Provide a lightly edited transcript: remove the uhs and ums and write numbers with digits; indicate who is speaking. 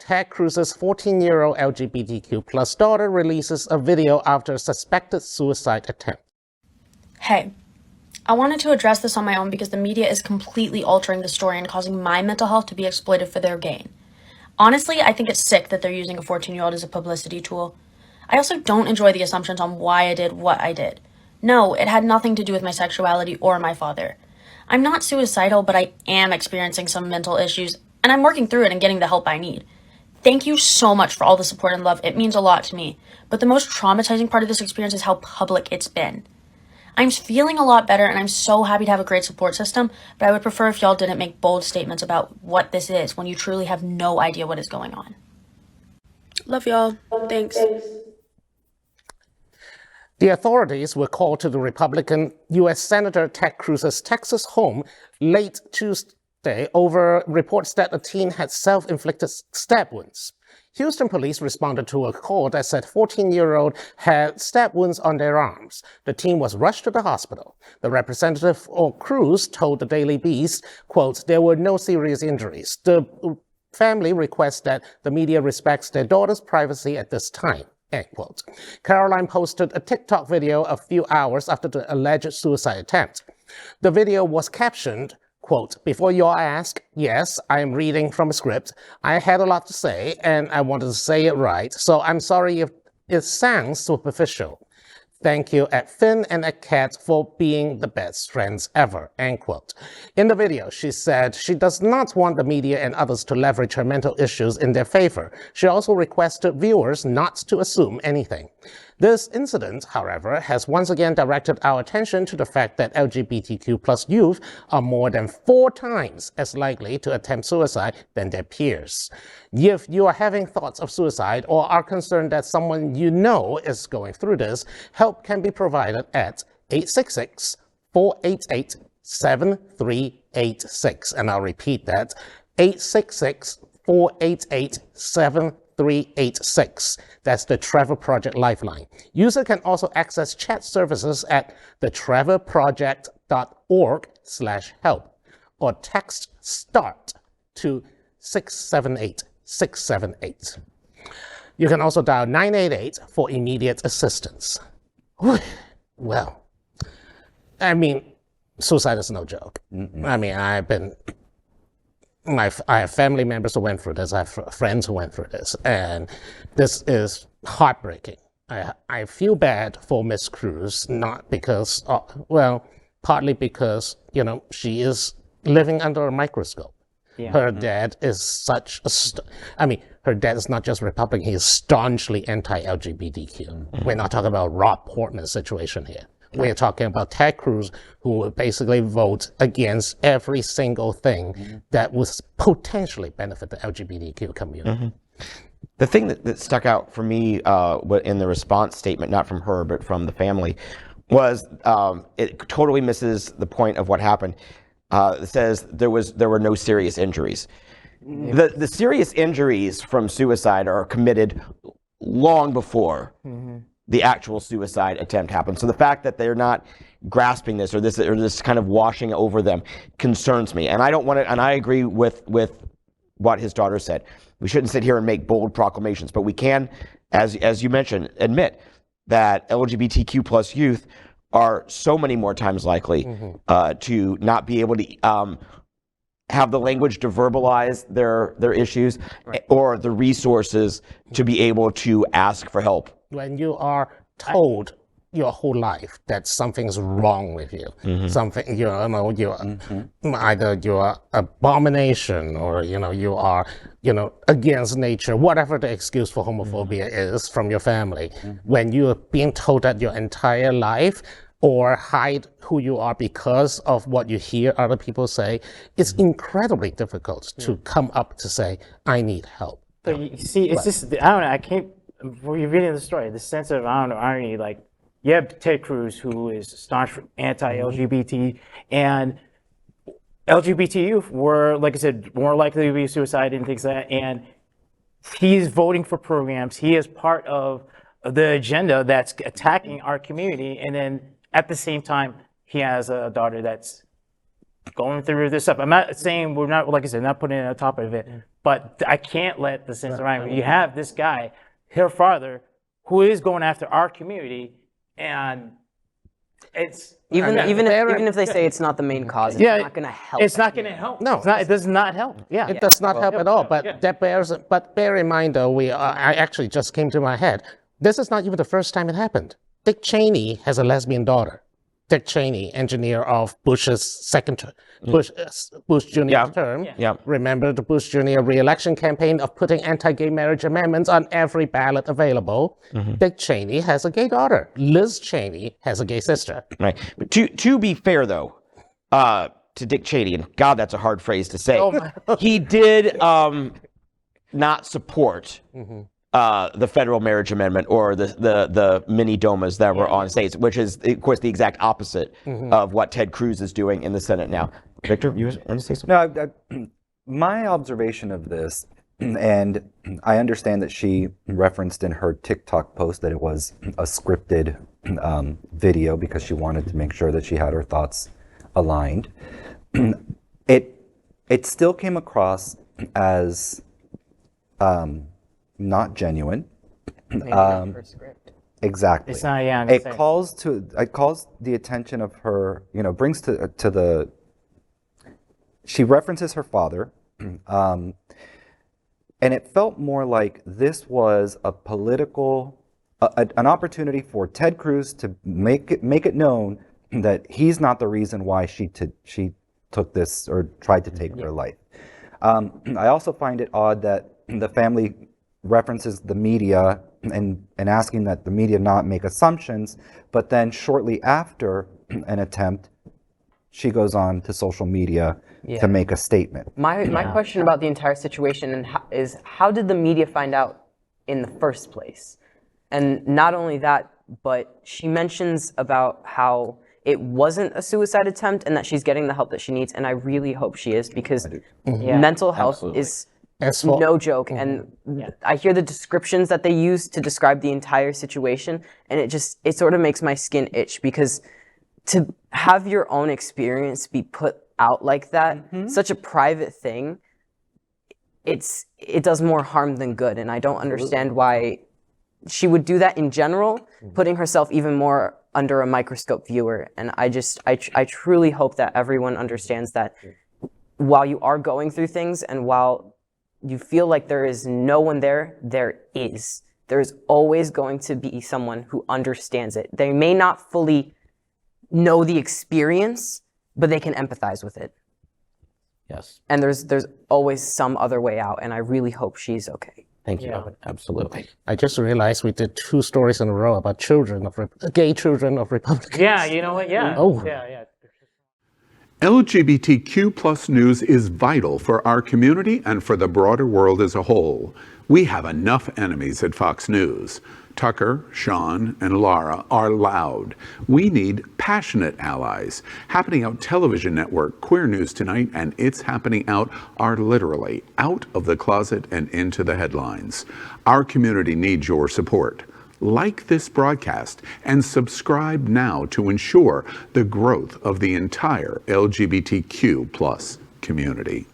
Speaker 1: Ted Cruz's 14-year-old LGBTQ plus daughter releases a video after a suspected suicide attempt.
Speaker 2: Hey, I wanted to address this on my own because the media is completely altering the story and causing my mental health to be exploited for their gain. Honestly, I think it's sick that they're using a 14-year-old as a publicity tool. I also don't enjoy the assumptions on why I did what I did. No, it had nothing to do with my sexuality or my father. I'm not suicidal, but I am experiencing some mental issues, and I'm working through it and getting the help I need. Thank you so much for all the support and love. It means a lot to me. But the most traumatizing part of this experience is how public it's been. I'm feeling a lot better, and I'm so happy to have a great support system, but I would prefer if y'all didn't make bold statements about what this is when you truly have no idea what is going on. Love y'all. Thanks.
Speaker 1: The authorities were called to the Republican U.S. Senator Ted Cruz's Texas home late Tuesday over reports that a teen had self-inflicted stab wounds. Houston police responded to a call that said 14-year-old had stab wounds on their arms. The teen was rushed to the hospital. The representative for Cruz told the Daily Beast, quote, "There were no serious injuries. The family requests that the media respects their daughter's privacy at this time." End quote. Caroline posted a TikTok video a few hours after the alleged suicide attempt. The video was captioned, quote, "Before you all ask, yes, I am reading from a script. I had a lot to say, and I wanted to say it right, so I'm sorry if it sounds superficial. Thank you at Finn and at Kat for being the best friends ever," end quote. In the video, she said she does not want the media and others to leverage her mental issues in their favor. She also requested viewers not to assume anything. This incident, however, has once again directed our attention to the fact that LGBTQ plus youth are more than 4 times as likely to attempt suicide than their peers. If you are having thoughts of suicide or are concerned that someone you know is going through this, help can be provided at 866-488-7386. And I'll repeat that, 866-488-7386. That's the Trevor Project Lifeline. User can also access chat services at thetrevorproject.org/help or text START to 678-678. You can also dial 988 for immediate assistance. Well, I mean, suicide is no joke. I mean, I have family members who went through this. I have friends who went through this, and this is heartbreaking. I feel bad for Miss Cruz, not because, partly because, she is living under a microscope. Yeah. Her dad is such a, her dad is not just Republican, he is staunchly anti-LGBTQ. We're not talking about Rob Portman's situation here. We're talking about Ted Cruz, who will basically vote against every single thing that would potentially benefit the LGBTQ community.
Speaker 3: The thing that stuck out for me in the response statement, not from her, but from the family, was it totally misses the point of what happened. It says there were no serious injuries. The serious injuries from suicide are committed long before the actual suicide attempt happened. So the fact that they're not grasping this or this kind of washing over them concerns me. And I don't want to. And I agree with what his daughter said. We shouldn't sit here and make bold proclamations, but we can, as you mentioned, admit that LGBTQ plus youth are so many more times likely to not be able to have the language to verbalize their issues or the resources to be able to ask for help.
Speaker 1: When you are told your whole life that something's wrong with you, something, either you're abomination or, you are, against nature, whatever the excuse for homophobia is from your family, when you are being told that your entire life or hide who you are because of what you hear other people say, it's incredibly difficult to come up to say, I need help.
Speaker 4: But you see, it's just, I don't know, I can't, when you're reading the story, the sense of, irony, like, you have Ted Cruz, who is staunch anti-LGBT, and LGBT youth were, like I said, more likely to be suicide and things like that, and he's voting for programs, he is part of the agenda that's attacking our community, and then at the same time, he has a daughter that's going through this stuff. I'm not saying we're not, like I said, not putting it on top of it, but I can't let the sense around me. You have this guy, her father, who is going after our community, and it's
Speaker 5: even if they say it's not the main cause, it's not going to help.
Speaker 4: It's not going to help.
Speaker 1: No,
Speaker 4: it does not help. Yeah,
Speaker 1: it does not help at all. But but bear in mind, though, I actually just came to my head. This is not even the first time it happened. Dick Cheney has a lesbian daughter. Dick Cheney, engineer of Bush's second term, Bush Jr.'s term.
Speaker 3: Yeah.
Speaker 1: Remember the Bush Jr. re-election campaign of putting anti-gay marriage amendments on every ballot available. Dick Cheney has a gay daughter. Liz Cheney has a gay sister.
Speaker 3: Right. But to be fair, though, to Dick Cheney, and God, that's a hard phrase to say, he did not support the federal marriage amendment or the mini DOMAs that were on states, which is, of course, the exact opposite of what Ted Cruz is doing in the Senate now. Victor, you want to say something?
Speaker 6: No, my observation of this, and I understand that she referenced in her TikTok post that it was a scripted video because she wanted to make sure that she had her thoughts aligned. It still came across as not genuine.
Speaker 5: Maybe not her script.
Speaker 6: Exactly.
Speaker 4: It's not. Yeah.
Speaker 6: It calls the attention of her. Brings to the. She references her father, and it felt more like this was a political, an opportunity for Ted Cruz to make it known that he's not the reason why she took this or tried to take her life. I also find it odd that the family references the media and asking that the media not make assumptions, but then shortly after an attempt, she goes on to social media to make a statement.
Speaker 5: My question about the entire situation is how did the media find out in the first place? And not only that, but she mentions about how it wasn't a suicide attempt and that she's getting the help that she needs, and I really hope she is, because mental health is no joke. And I hear the descriptions that they use to describe the entire situation, and it sort of makes my skin itch, because to have your own experience be put out like that, such a private thing, it does more harm than good. And I don't understand why she would do that in general, putting herself even more under a microscope viewer. And I truly hope that everyone understands that while you are going through things and while you feel like there is no one there, there is. There is always going to be someone who understands it. They may not fully know the experience, but they can empathize with it.
Speaker 3: Yes.
Speaker 5: And there's always some other way out, and I really hope she's okay.
Speaker 3: Thank you. Absolutely.
Speaker 1: I just realized we did 2 stories in a row about gay children of Republicans.
Speaker 4: Yeah, you know what? Yeah.
Speaker 1: Oh.
Speaker 4: Yeah.
Speaker 7: LGBTQ plus news is vital for our community and for the broader world as a whole. We have enough enemies at Fox News. Tucker, Sean, and Laura are loud. We need passionate allies. Happening Out television network, Queer News Tonight, and It's Happening Out are literally out of the closet and into the headlines. Our community needs your support. Like this broadcast and subscribe now to ensure the growth of the entire LGBTQ plus community.